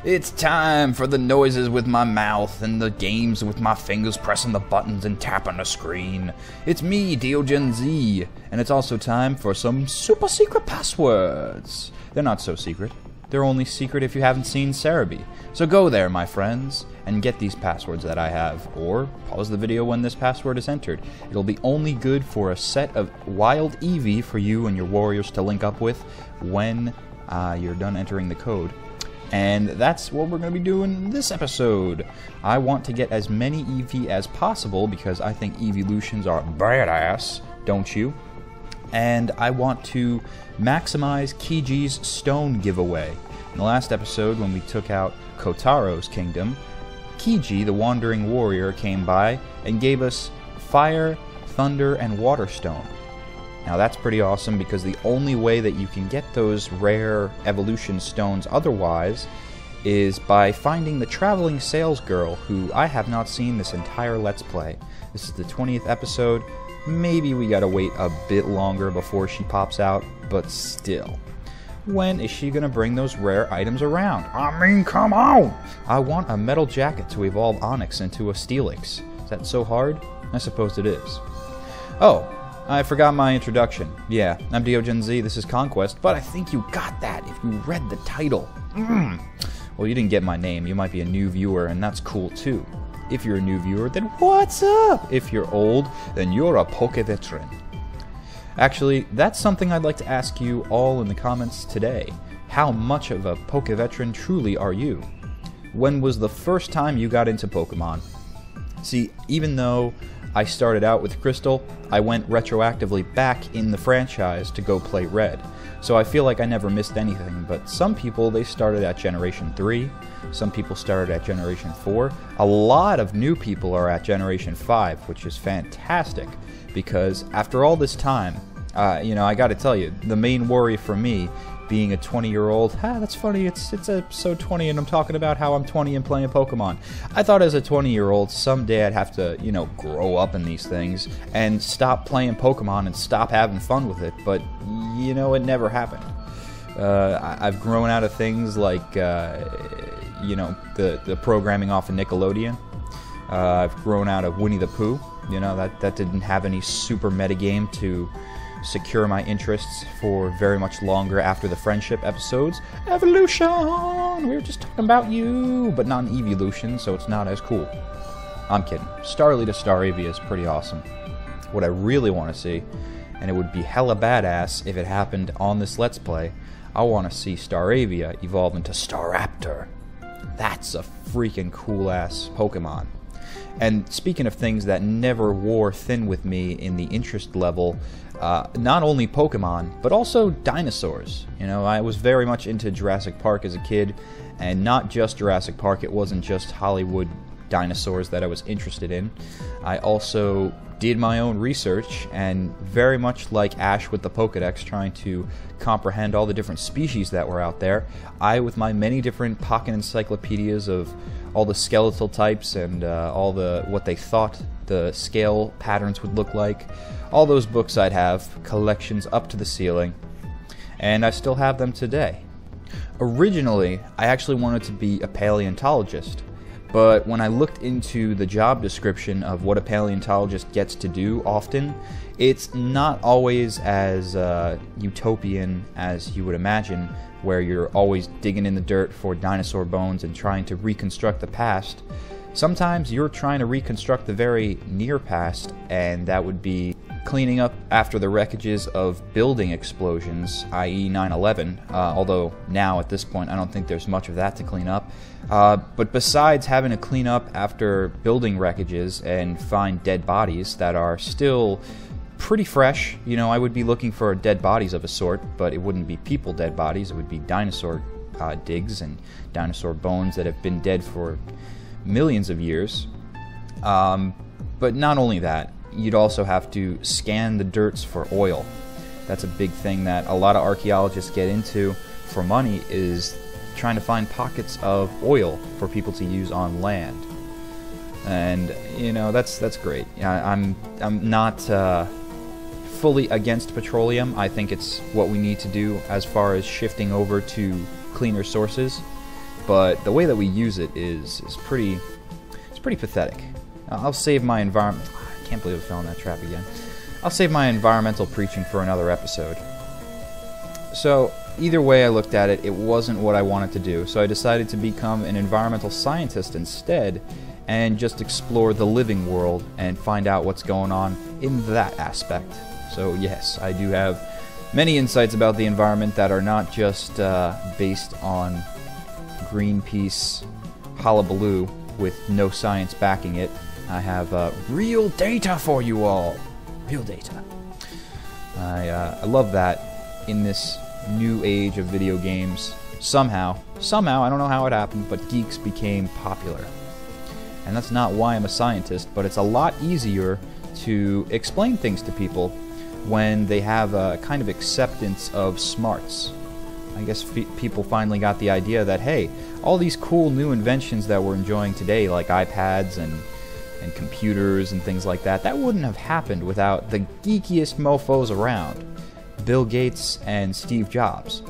It's time for the noises with my mouth and the games with my fingers pressing the buttons and tapping the screen. It's me, Diogen Z, and it's also time for some super secret passwords. They're not so secret. They're only secret if you haven't seen Cerebi. So go there, my friends, and get these passwords that I have, or pause the video when this password is entered. It'll be only good for a set of wild Eevee for you and your warriors to link up with when you're done entering the code. And that's what we're going to be doing this episode. I want to get as many Eevee as possible because I think eeveelutions are badass, don't you? And I want to maximize Kiji's stone giveaway. In the last episode, when we took out Kotaro's kingdom, Kiji, the wandering warrior, came by and gave us fire, thunder, and water stone. Now that's pretty awesome because the only way that you can get those rare evolution stones otherwise is by finding the traveling sales girl, who I have not seen this entire Let's Play. This is the 20th episode. Maybe we gotta wait a bit longer before she pops out, but still. When is she gonna bring those rare items around? I mean, come on! I want a metal jacket to evolve Onyx into a Steelix. Is that so hard? I suppose it is. Oh, I forgot my introduction. Yeah, I'm Diogen Z, this is Conquest, but I think you got that if you read the title. Well, you didn't get my name. You might be a new viewer, and that's cool too. If you're a new viewer, then what's up? If you're old, then you're a Poke Veteran. Actually, that's something I'd like to ask you all in the comments today. How much of a Poke Veteran truly are you? When was the first time you got into Pokemon? See, even though I started out with Crystal, I went retroactively back in the franchise to go play Red. So I feel like I never missed anything, but some people, they started at Generation 3, some people started at Generation 4, a lot of new people are at Generation 5, which is fantastic, because after all this time, I gotta tell you, the main worry for me, being a 20-year-old, that's funny, it's episode 20 and I'm talking about how I'm 20 and playing Pokemon. I thought as a 20-year-old, someday I'd have to, grow up in these things and stop playing Pokemon and stop having fun with it, but, it never happened. I've grown out of things like, the programming off of Nickelodeon. I've grown out of Winnie the Pooh, that didn't have any super metagame to secure my interests for very much longer after the friendship episodes. Evolution! We were just talking about you, but not an eeveelution, so it's not as cool. I'm kidding. Starly to Staravia is pretty awesome. What I really want to see, and it would be hella badass if it happened on this Let's Play, I want to see Staravia evolve into Staraptor. That's a freaking cool-ass Pokemon. And speaking of things that never wore thin with me in the interest level, not only Pokemon, but also dinosaurs. I was very much into Jurassic Park as a kid, and not just Jurassic Park, it wasn't just Hollywood dinosaurs that I was interested in. I also did my own research, and very much like Ash with the Pokedex, trying to comprehend all the different species that were out there, I, with my many different pocket encyclopedias of all the skeletal types and all what they thought the scale patterns would look like, all those books I'd have, collections up to the ceiling, and I still have them today. Originally, I actually wanted to be a paleontologist, but when I looked into the job description of what a paleontologist gets to do often, it's not always as utopian as you would imagine, where you're always digging in the dirt for dinosaur bones and trying to reconstruct the past. Sometimes you're trying to reconstruct the very near past, and that would be cleaning up after the wreckages of building explosions, i.e. 9/11, although now at this point I don't think there's much of that to clean up. But besides having to clean up after building wreckages and find dead bodies that are still pretty fresh, I would be looking for dead bodies of a sort, but it wouldn't be people dead bodies, it would be dinosaur digs and dinosaur bones that have been dead for millions of years. But not only that, you'd also have to scan the dirts for oil. That's a big thing that a lot of archaeologists get into for money, is trying to find pockets of oil for people to use on land. And that's great. I'm not fully against petroleum. I think it's what we need to do as far as shifting over to cleaner sources. but the way that we use it is pretty pathetic. I'll save my environment. I can't believe I fell in that trap again. I'll save my environmental preaching for another episode. So either way I looked at it, it wasn't what I wanted to do. So I decided to become an environmental scientist instead, and just explore the living world and find out what's going on in that aspect. So yes, I do have many insights about the environment that are not just based on Greenpeace hullabaloo with no science backing it. I have real data for you all. Real data. I love that in this new age of video games, somehow, I don't know how it happened, but geeks became popular. And that's not why I'm a scientist, but it's a lot easier to explain things to people when they have a kind of acceptance of smarts. I guess people finally got the idea that, hey, all these cool new inventions that we're enjoying today, like iPads and computers and things like that, that wouldn't have happened without the geekiest mofos around, Bill Gates and Steve Jobs.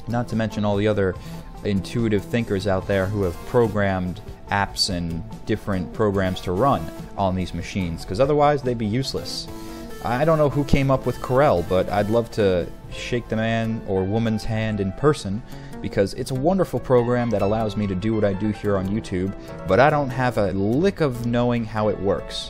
Not to mention all the other intuitive thinkers out there who have programmed apps and different programs to run on these machines, because otherwise they'd be useless. I don't know who came up with Corel, but I'd love to shake the man or woman's hand in person, because it's a wonderful program that allows me to do what I do here on YouTube, but I don't have a lick of knowing how it works.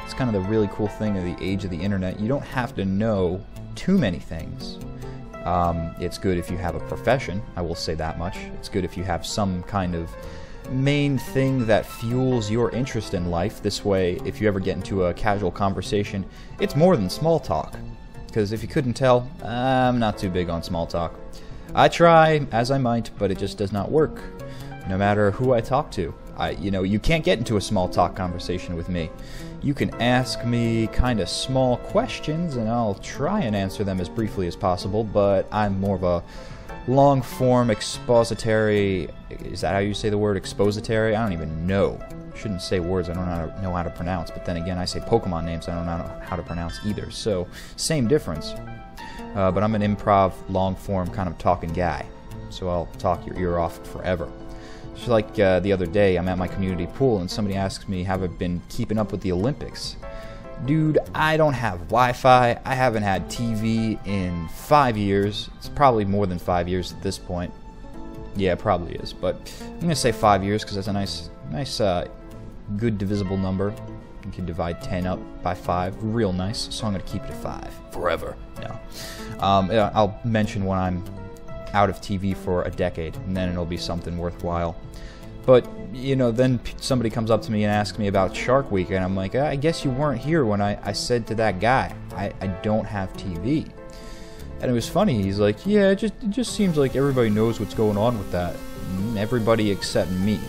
It's kind of the really cool thing of the age of the internet. You don't have to know too many things. It's good if you have a profession, I will say that much. It's good if you have some kind of main thing that fuels your interest in life. This way, if you ever get into a casual conversation, it's more than small talk. Because if you couldn't tell, I'm not too big on small talk. I try, as I might, but it just does not work, no matter who I talk to. You can't get into a small talk conversation with me. You can ask me kind of small questions, and I'll try and answer them as briefly as possible, but I'm more of a long-form expository... Is that how you say the word, expository? I don't even know. I shouldn't say words I don't know how to pronounce, but then again, I say Pokemon names I don't know how to pronounce either, so same difference. But I'm an improv, long-form kind of talking guy, so I'll talk your ear off forever. Just like the other day, I'm at my community pool, and somebody asks me, have I been keeping up with the Olympics? Dude, I don't have Wi-Fi. I haven't had TV in 5 years. It's probably more than 5 years at this point. Yeah, it probably is, but I'm going to say 5 years because that's a nice, good divisible number. You can divide 10 up by 5. Real nice, so I'm going to keep it at 5. Forever. No. I'll mention when I'm out of TV for a decade, and then it'll be something worthwhile. But, then somebody comes up to me and asks me about Shark Week, and I'm like, I guess you weren't here when I said to that guy, I don't have TV. And it was funny, he's like, yeah, it just seems like everybody knows what's going on with that. Everybody except me,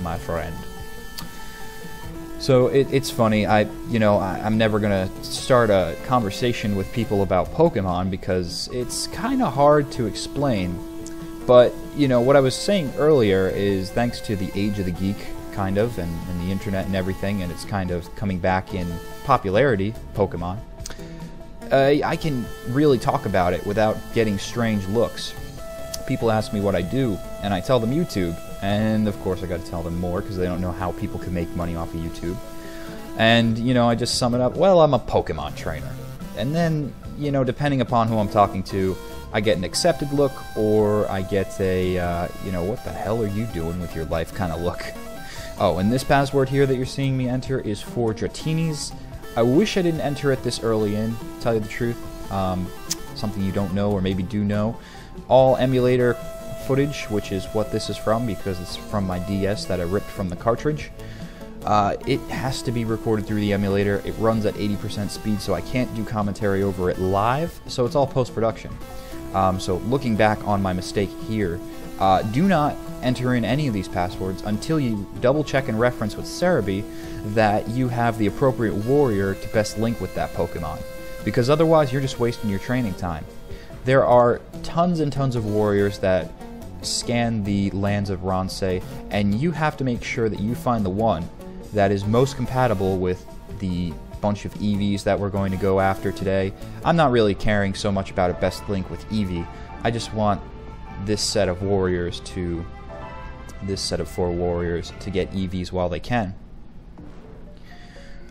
my friend. So it's funny, I'm never gonna start a conversation with people about Pokemon because it's kind of hard to explain. But, what I was saying earlier is thanks to the age of the geek, kind of, and the internet and everything, and it's kind of coming back in popularity, Pokemon, I can really talk about it without getting strange looks. People ask me what I do, and I tell them YouTube, and of course I gotta tell them more because they don't know how people can make money off of YouTube. And, I just sum it up, well, I'm a Pokemon trainer. And then, depending upon who I'm talking to, I get an accepted look, or I get a, what the hell are you doing with your life kind of look. Oh, and this password here that you're seeing me enter is for Dratini's. I wish I didn't enter it this early in, to tell you the truth. Something you don't know, or maybe do know. All emulator footage, which is what this is from, because it's from my DS that I ripped from the cartridge. It has to be recorded through the emulator. It runs at 80% speed, so I can't do commentary over it live, so it's all post-production. So looking back on my mistake here, do not enter in any of these passwords until you double-check and reference with Cerebi that you have the appropriate warrior to best link with that Pokemon, because otherwise you're just wasting your training time. There are tons and tons of warriors that scan the lands of Ronsei, and you have to make sure that you find the one that is most compatible with the bunch of Eevees that we're going to go after today. I'm not really caring so much about a best link with Eevee. I just want this set of warriors to this set of 4 warriors to get EVs while they can.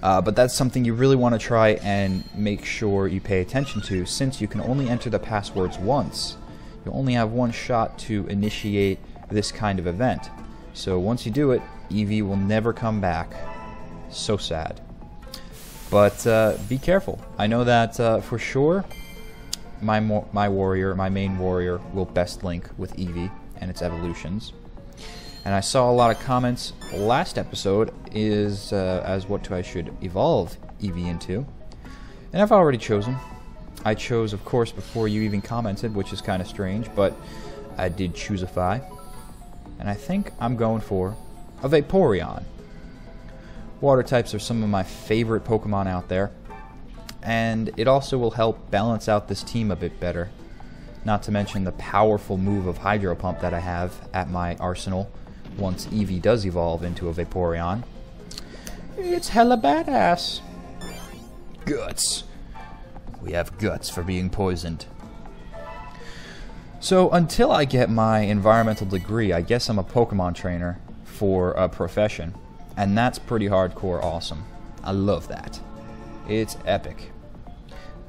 But that's something you really want to try and make sure you pay attention to, since you can only enter the passwords once. You only have one shot to initiate this kind of event. So once you do it, EV will never come back. So sad. But be careful. I know that for sure my main warrior will best link with Eevee and its evolutions. And I saw a lot of comments last episode as what I should evolve Eevee into. And I've already chosen. I chose, of course, before you even commented, which is kind of strange, but I did choosify. And I think I'm going for a Vaporeon. Water types are some of my favorite Pokemon out there. And it also will help balance out this team a bit better. Not to mention the powerful move of Hydro Pump that I have at my arsenal once Eevee does evolve into a Vaporeon. It's hella badass. Guts. We have guts for being poisoned. So until I get my environmental degree, I guess I'm a Pokemon trainer for a profession. And that's pretty hardcore awesome. I love that. It's epic.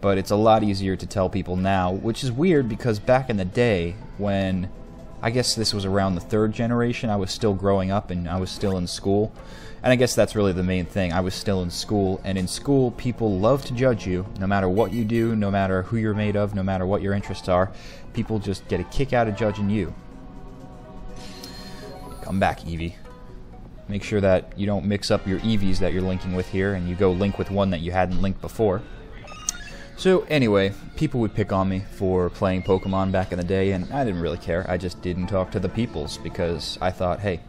But it's a lot easier to tell people now, which is weird because back in the day when, I guess this was around the 3rd generation, I was still growing up and I was still in school. And I guess that's really the main thing. I was still in school, and in school people love to judge you, no matter what you do, no matter who you're made of, no matter what your interests are. People just get a kick out of judging you. Come back, Eevee. Make sure that you don't mix up your EVs that you're linking with here and you go link with one that you hadn't linked before. So anyway, people would pick on me for playing Pokemon back in the day, and I didn't really care. I just didn't talk to the peoples because I thought, hey,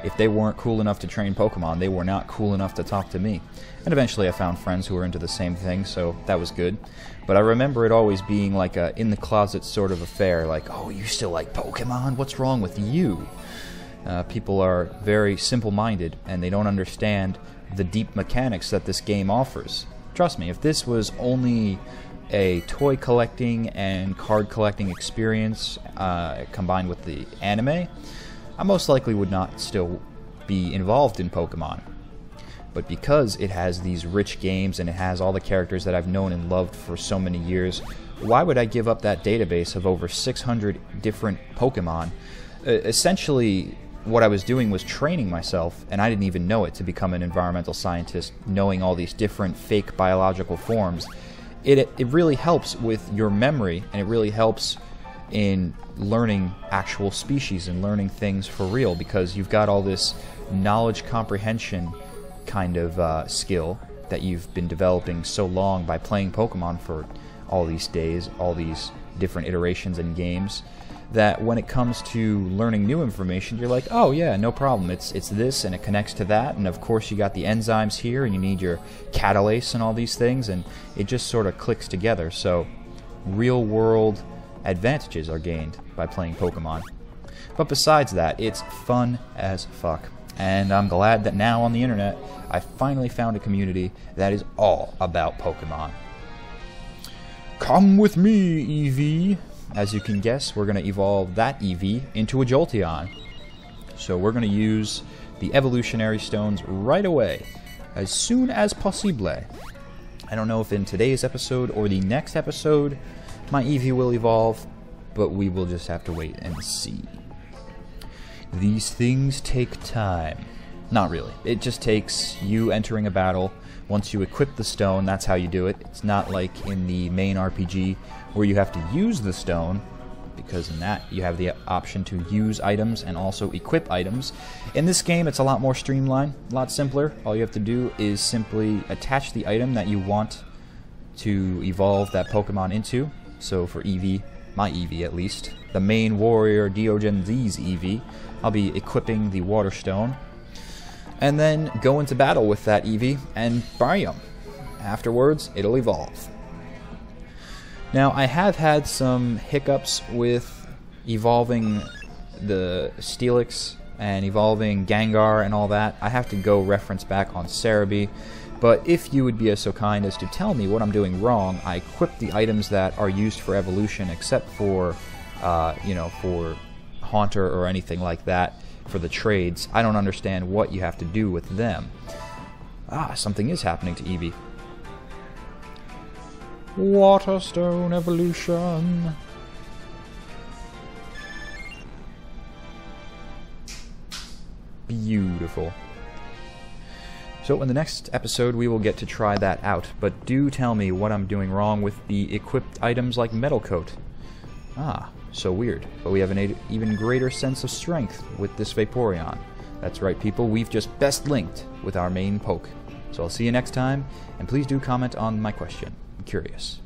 if they weren't cool enough to train Pokemon, they were not cool enough to talk to me. And eventually I found friends who were into the same thing, so that was good. But I remember it always being like a in-the-closet sort of affair, like, oh, you still like Pokemon? What's wrong with you? People are very simple-minded, and they don't understand the deep mechanics that this game offers. Trust me, if this was only a toy collecting and card collecting experience combined with the anime, I most likely would not still be involved in Pokemon. But because it has these rich games and it has all the characters that I've known and loved for so many years, why would I give up that database of over 600 different Pokemon? Essentially, what I was doing was training myself, and I didn't even know it, to become an environmental scientist, knowing all these different fake biological forms. It really helps with your memory, and it really helps in learning actual species and learning things for real, because you've got all this knowledge comprehension kind of skill that you've been developing so long by playing Pokemon for all these days, all these different iterations and games, that when it comes to learning new information, you're like, oh yeah, no problem, it's this and it connects to that, and of course you got the enzymes here and you need your catalase and all these things, and it just sort of clicks together. So real world advantages are gained by playing Pokemon. But besides that, it's fun as fuck. And I'm glad that now on the internet, I finally found a community that is all about Pokemon. Come with me, Eevee. As you can guess, we're going to evolve that Eevee into a Jolteon. So we're going to use the evolutionary stones right away, as soon as possible. I don't know if in today's episode or the next episode my Eevee will evolve, but we will just have to wait and see. These things take time. Not really. It just takes you entering a battle. Once you equip the stone, that's how you do it. It's not like in the main RPG where you have to use the stone, because in that you have the option to use items and also equip items. In this game, it's a lot more streamlined, a lot simpler. All you have to do is simply attach the item that you want to evolve that Pokemon into. So for Eevee, my Eevee at least, the main warrior Diogen Z's Eevee, I'll be equipping the Water Stone, and then go into battle with that Eevee and bam. Afterwards, it'll evolve. Now, I have had some hiccups with evolving the Steelix and evolving Gengar and all that. I have to go reference back on Cerebi, but if you would be so kind as to tell me what I'm doing wrong, I equip the items that are used for evolution, except for, you know, for Haunter or anything like that, for the trades. I don't understand what you have to do with them. Ah, something is happening to Eevee. Waterstone evolution. Beautiful. So in the next episode we will get to try that out, but do tell me what I'm doing wrong with the equipped items like Metal Coat. Ah, so weird. But we have an even greater sense of strength with this Vaporeon. That's right, people, we've just best linked with our main poke. So I'll see you next time, and please do comment on my question. I'm curious.